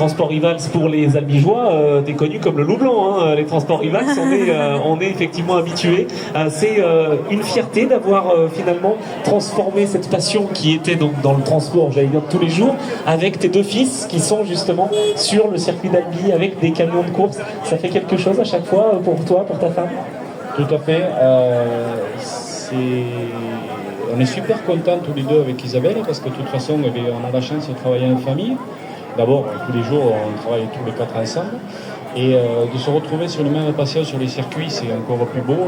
transports Rivals pour les Albigeois, t'es connu comme le loup blanc, hein. Les transports Rivals, on est effectivement habitués. C'est une fierté d'avoir finalement transformé cette passion qui était donc dans le transport, j'allais dire tous les jours, avec tes deux fils qui sont justement sur le circuit d'Albi avec des camions de course. Ça fait quelque chose à chaque fois pour toi, pour ta femme? Tout à fait. On est super contents tous les deux avec Isabelle parce que de toute façon, on a la chance de travailler en famille. D'abord, tous les jours, on travaille tous les quatre ensemble. Et de se retrouver sur le même passion sur les circuits, c'est encore plus beau.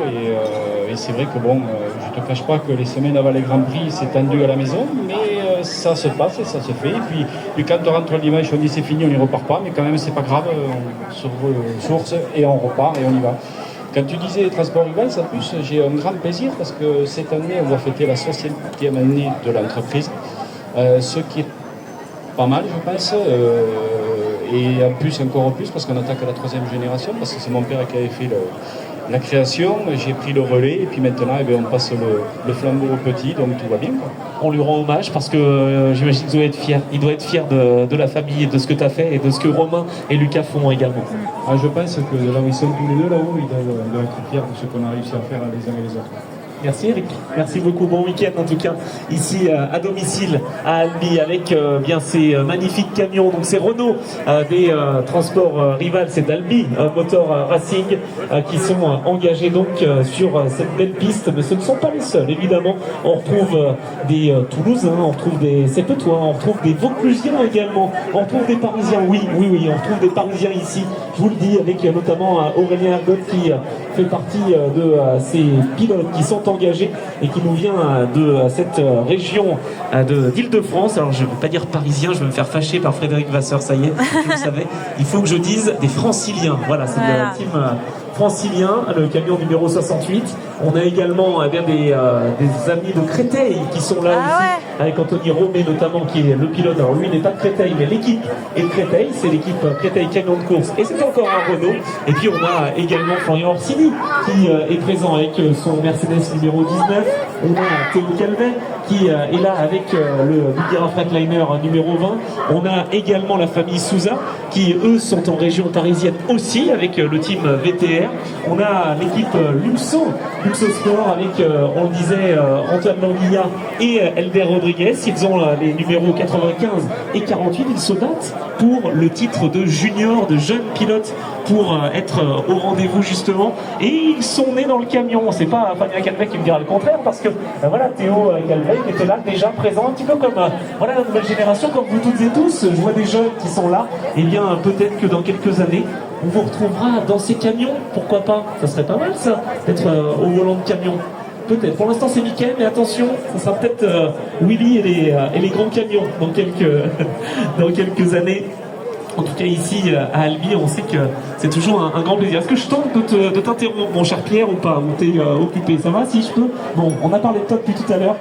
Et c'est vrai que bon, je ne te cache pas que les semaines avant les Grands Prix, c'est tendu à la maison, mais ça se passe et ça se fait. Et puis quand on rentre le dimanche, on dit c'est fini, on n'y repart pas, mais quand même, c'est pas grave, on se ressource et on repart et on y va. Quand tu disais les transports Rivals, en plus, j'ai un grand plaisir parce que cette année, on va fêter la 60e année de l'entreprise, ce qui est pas mal, je pense. Et en plus, encore plus, parce qu'on attaque à la 3e génération, parce que c'est mon père qui avait fait la création, j'ai pris le relais, et puis maintenant, on passe le flambeau au petit, donc tout va bien, quoi. On lui rend hommage parce que j'imagine qu'il doit être fier. Il doit être fier de la famille et de ce que tu as fait et de ce que Romain et Lucas font également. Ah, je pense que là où ils sont tous les deux là-haut, ils doivent être fiers de ce qu'on a réussi à faire les uns et les autres. Merci Eric, merci beaucoup, bon week-end en tout cas, ici à domicile à Albi avec bien ces magnifiques camions, donc c'est Renault des transports Rivals, c'est d'Albi Motor Racing qui sont engagés donc sur cette belle piste, mais ce ne sont pas les seuls évidemment, on retrouve des Toulousains, on retrouve des Sepetois, on retrouve des Vauclusiens également, on retrouve des Parisiens, oui, on retrouve des Parisiens ici, je vous le dis, avec notamment Aurélien Ergot qui fait partie de ces pilotes qui sont engagé et qui nous vient de cette région d'Île-de-France. Alors je ne veux pas dire parisien, je vais me faire fâcher par Frédéric Vasseur, ça y est, je le savais. Il faut que je dise des franciliens. Voilà, c'est la team francilien, le camion numéro 68. On a également des amis de Créteil qui sont là aussi, avec Anthony Romé notamment, qui est le pilote. Alors lui n'est pas de Créteil, mais l'équipe est de Créteil, c'est l'équipe Créteil Camion de course, et c'est encore un Renault. Et puis on a également Florian Orsini, qui est présent avec son Mercedes numéro 19. On a Théo Calvet, qui est là avec le Bugatti Freightliner numéro 20. On a également la famille Souza, qui eux sont en région parisienne aussi, avec le team VTR. On a l'équipe Luxo Sport avec, on le disait, Antoine Languilla et Elder Rodriguez. Ils ont les numéros 95 et 48. Ils se battent pour le titre de junior, de jeune pilote, pour être au rendez-vous justement. Et ils sont nés dans le camion. C'est pas Fabien Calvet qui me dira le contraire, parce que voilà, Théo Calvet était là déjà présent, un petit peu comme voilà, la nouvelle génération, comme vous toutes et tous. Je vois des jeunes qui sont là. Et bien peut-être que dans quelques années, on vous retrouvera dans ces camions, pourquoi pas? Ça serait pas mal ça, d'être au volant de camion. Peut-être. Pour l'instant c'est Mickey, mais attention, ça sera peut-être Willy et les grands camions dans quelques années. En tout cas ici à Albi, on sait que c'est toujours un grand plaisir. Est-ce que je tente de t'interrompre, mon cher Pierre, ou pas? Ou t'es occupé? Ça va si je peux? Bon, on a parlé de toi depuis tout à l'heure.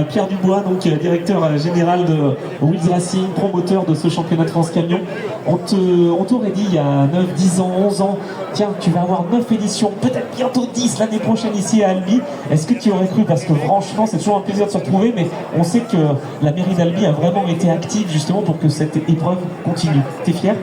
Pierre Dubois, donc directeur général de Wheels Racing, promoteur de ce championnat de France Camion. On t'aurait dit il y a 9, 10 ans, 11 ans, tiens, tu vas avoir 9 éditions, peut-être bientôt 10 l'année prochaine ici à Albi. Est-ce que tu aurais cru? Parce que franchement, c'est toujours un plaisir de se retrouver, mais on sait que la mairie d'Albi a vraiment été active justement pour que cette épreuve continue. T'es fier?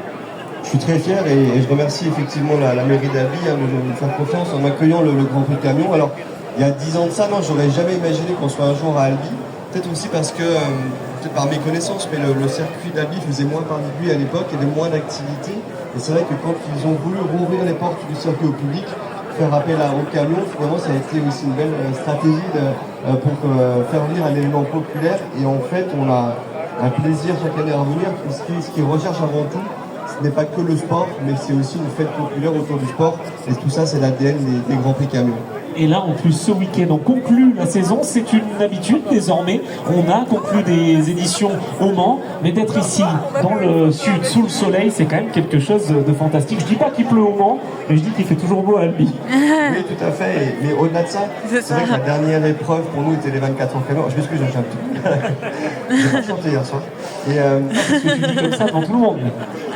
Je suis très fier et je remercie effectivement la mairie d'Albi de nous faire confiance en accueillant le Grand Prix de Camion. Alors, il y a 10 ans de ça, non, j'aurais jamais imaginé qu'on soit un jour à Albi. Peut-être aussi parce que, peut-être par mes connaissances, mais le circuit d'Albi faisait moins parler de lui à l'époque, il y avait moins d'activité. Et c'est vrai que quand ils ont voulu rouvrir les portes du circuit au public, faire appel au camion, vraiment ça a été aussi une belle stratégie pour faire venir un événement populaire. Et en fait, on a un plaisir chaque année à revenir, puisque ce qu'ils recherchent avant tout, ce n'est pas que le sport, mais c'est aussi une fête populaire autour du sport. Et tout ça, c'est l'ADN des Grands Prix Camions. Et là, en plus, ce week-end, on conclut la saison. C'est une habitude désormais. On a conclu des éditions au Mans, mais d'être ici, dans le sud, sous le soleil, c'est quand même quelque chose de fantastique. Je dis pas qu'il pleut au Mans, mais je dis qu'il fait toujours beau à Albi. Oui, tout à fait. Mais au-delà de ça, c'est vrai que la dernière épreuve pour nous était les 24 heures camions. Je m'excuse, j'ai un petit peu. J'ai pas chanté hier soir. Parce que tu dis comme ça devant tout le monde.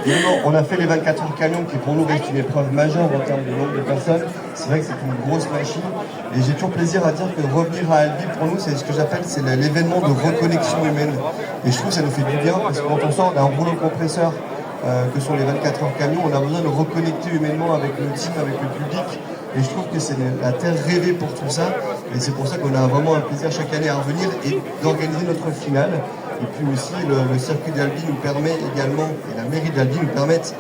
Et non, on a fait les 24 heures camions qui pour nous reste une épreuve majeure en termes de nombre de personnes. C'est vrai que c'est une grosse machine. Et j'ai toujours plaisir à dire que revenir à Albi, pour nous, c'est ce que j'appelle l'événement de reconnexion humaine. Et je trouve que ça nous fait du bien parce que quand on sort d'un rouleau compresseur que sont les 24 heures camion. On a besoin de reconnecter humainement avec le team, avec le public. Et je trouve que c'est la terre rêvée pour tout ça. Et c'est pour ça qu'on a vraiment un plaisir chaque année à revenir et d'organiser notre finale. Et puis aussi, le circuit d'Albi nous permet également, et la mairie d'Albi nous permettent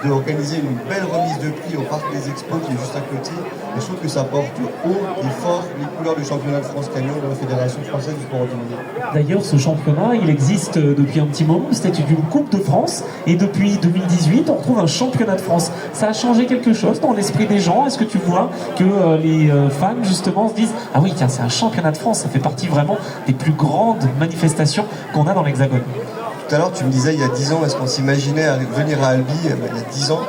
d'organiser une belle remise de prix au Parc des Expos qui est juste à côté. Et je trouve que ça porte haut et fort les couleurs du championnat de France camion de la Fédération française du sport automobile. D'ailleurs, ce championnat, il existe depuis un petit moment. C'était une Coupe de France. Et depuis 2018, on retrouve un championnat de France. Ça a changé quelque chose dans l'esprit des gens? Est-ce que tu vois que les fans, justement, se disent « Ah oui, tiens, c'est un championnat de France. Ça fait partie vraiment des plus grandes manifestations qu'on a dans l'Hexagone. » Tout à l'heure, tu me disais, il y a 10 ans, est-ce qu'on s'imaginait venir à Albi? Il y a 10 ans,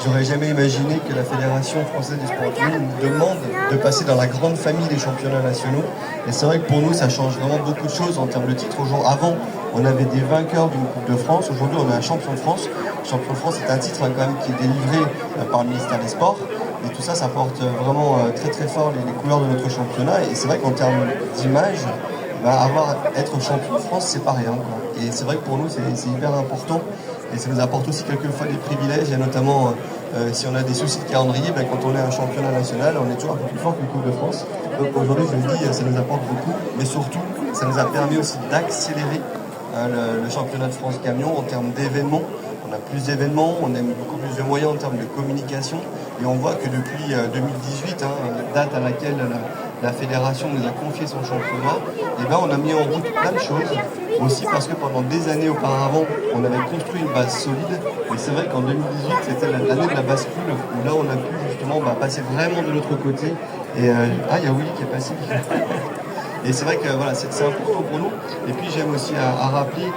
j'aurais jamais imaginé que la Fédération française du sport automobile nous demande de passer dans la grande famille des championnats nationaux. Et c'est vrai que pour nous, ça change vraiment beaucoup de choses en termes de titres. Avant, on avait des vainqueurs d'une Coupe de France. Aujourd'hui, on a un champion de France. Le champion de France, c'est un titre quand même qui est délivré par le ministère des Sports. Et tout ça, ça porte vraiment très très fort les couleurs de notre championnat. Et c'est vrai qu'en termes d'image, être champion de France, c'est pas rien, quoi. Et c'est vrai que pour nous, c'est hyper important. Et ça nous apporte aussi quelquefois des privilèges. Et notamment, si on a des soucis de calendrier, quand on est un championnat national, on est toujours un peu plus fort qu'une Coupe de France. Donc aujourd'hui, je le dis, ça nous apporte beaucoup. Mais surtout, ça nous a permis aussi d'accélérer le championnat de France camion en termes d'événements. On a plus d'événements, on a beaucoup plus de moyens en termes de communication. Et on voit que depuis 2018, date à laquelle la fédération nous a confié son championnat, et on a mis en route plein de choses. Aussi parce que pendant des années auparavant, on avait construit une base solide. Et c'est vrai qu'en 2018, c'était l'année de la bascule, où là on a pu justement passer vraiment de l'autre côté. Et il y a Willy qui est passé. Et c'est vrai que voilà, c'est important pour nous. Et puis j'aime aussi à rappeler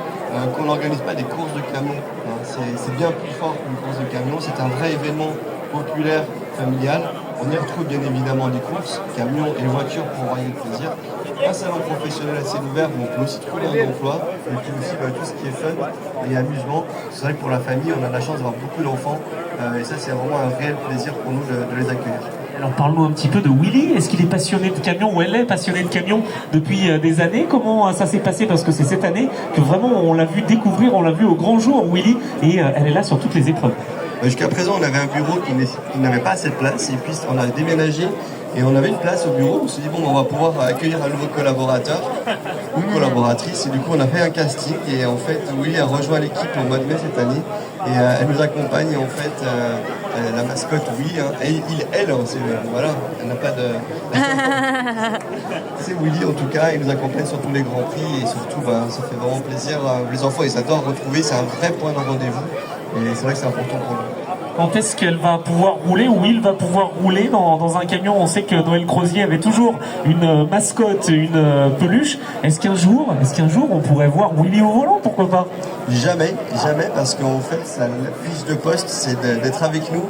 qu'on n'organise pas des courses de camions. C'est bien plus fort qu'une course de camions. C'est un vrai événement populaire, familial. On y retrouve bien évidemment des courses, camions et voitures pour varier le plaisir. Un salon professionnel assez ouvert où on peut aussi trouver un emploi. Et puis aussi tout ce qui est fun et amusement. C'est vrai que pour la famille, on a la chance d'avoir beaucoup d'enfants. Et ça, c'est vraiment un réel plaisir pour nous de les accueillir. Alors parlons un petit peu de Willy. Est-ce qu'il est passionné de camion ou elle est passionnée de camion depuis des années? Comment ça s'est passé? Parce que c'est cette année que vraiment on l'a vu découvrir, on l'a vu au grand jour, Willy, et elle est là sur toutes les épreuves. Jusqu'à présent, on avait un bureau qui n'avait pas assez de place, et puis on a déménagé et on avait une place au bureau. On s'est dit, on va pouvoir accueillir un nouveau collaborateur ou collaboratrice, et du coup on a fait un casting, et en fait Willy a rejoint l'équipe au mois de mai cette année, et elle nous accompagne en fait, la mascotte Willy, voilà, elle n'a pas de... c'est Willy en tout cas, il nous accompagne sur tous les grands prix, et surtout ça fait vraiment plaisir, les enfants ils adorent retrouver, c'est un vrai point de rendez-vous. Et c'est vrai que c'est important pour nous. Quand est-ce qu'elle va pouvoir rouler, ou il va pouvoir rouler dans un camion? On sait que Noël Crozier avait toujours une mascotte, une peluche. Est-ce qu'un jour on pourrait voir Willy au volant? Pourquoi pas? Jamais, parce qu'en fait, sa fiche de poste, c'est d'être avec nous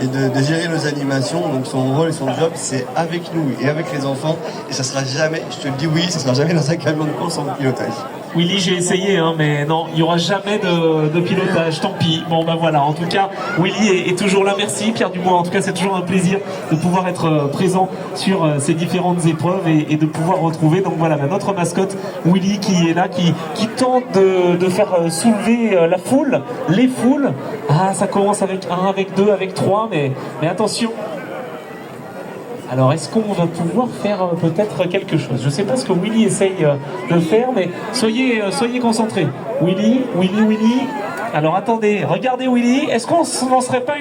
et de gérer nos animations. Donc son rôle et son job, c'est avec nous et avec les enfants. Et ça sera jamais, je te le dis oui, ça sera jamais dans un camion de course en pilotage. Willy, j'ai essayé, mais non, il n'y aura jamais de pilotage, tant pis. Bon, voilà, en tout cas, Willy est toujours là, merci Pierre Dubois. En tout cas, c'est toujours un plaisir de pouvoir être présent sur ces différentes épreuves et de pouvoir retrouver, donc voilà, notre mascotte, Willy, qui est là, qui tente de faire soulever la foule, les foules. Ah, ça commence avec 1, avec 2, avec 3, mais attention. Alors, est-ce qu'on va pouvoir faire peut-être quelque chose? Je ne sais pas ce que Willy essaye de faire, mais soyez concentrés. Willy. Alors, attendez, regardez Willy. Est-ce qu'on ne se lancerait pas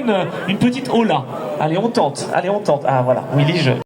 une petite hola? Allez, on tente. Ah, voilà. Willy,